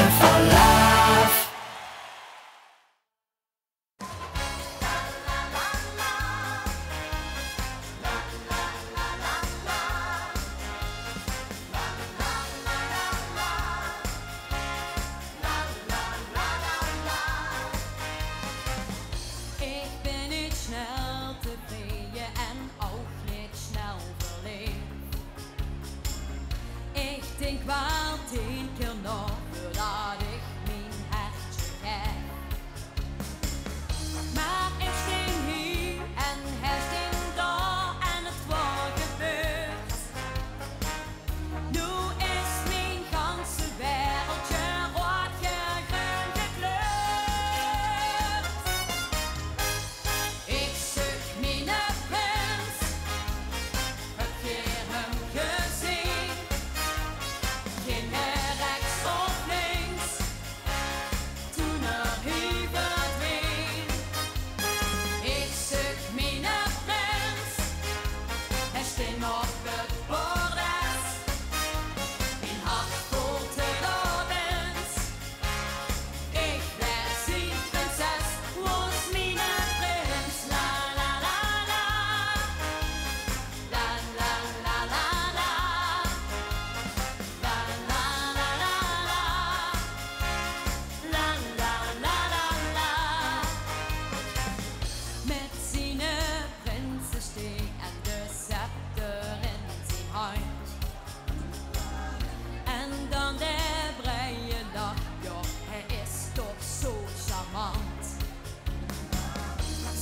live for love. Ik ben niet snel tevreden en ook niet snel verliefd. Ik denk wel 10 keer nog voordat ik mijn hartje geef. Maar ik sting hier en hij sting daar en het wordt gebeurd. Nu is mijn ganse wereldje rood gegund gekleurd. Ik zoek mijn prins, heb je hem gezien? Ging hij rechts of links, toen er hij verdween. Ik zoek mijn prins, hij sting op het bordes. Mijn hart voelt het opeens. Ik ben zijn prinses, was mijn prins. La la la la, la la la la la, la la la la la, la la la la la. Met zijn prinsensteen en de scepter in zijn hand. En dan de breie dag, ja, hij is toch zo charmant.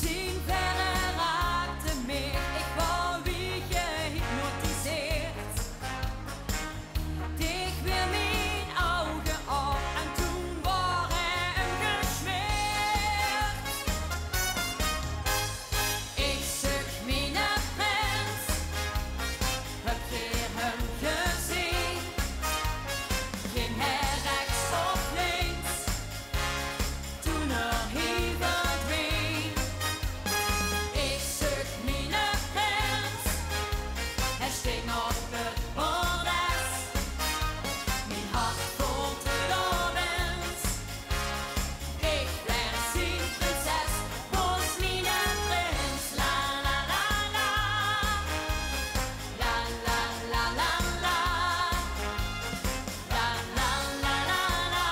Zijn verre raakte me, ik wou wie gehypnotiseerd. Dicht weer mijn ogen op en toen was hij hem gesmeerd. Ik zoek mijn prins, heb je hem gezien? Ging hij rechts of links, toen er hij verdween. Ik zoek mijn prins, hij sting op het bordes. Mijn hart voelt het opeens. Ik ben zijn prinses, was mijn prins. La la la la, la la la la la, la la la la la,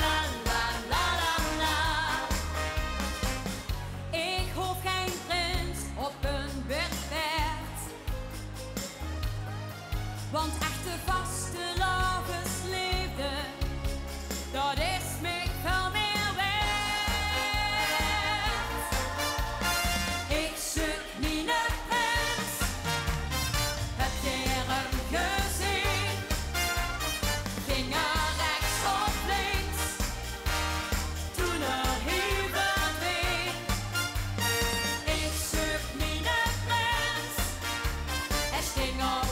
la la la la la. Ik hoef geen prins op een bedbed, want echte vaste liefde, dat is me veel meer waard. Ik zoek mijn prins, heb je hem gezien? Ging er rechts of links, toen er hij verdween. Ik zoek mijn prins, hij sting op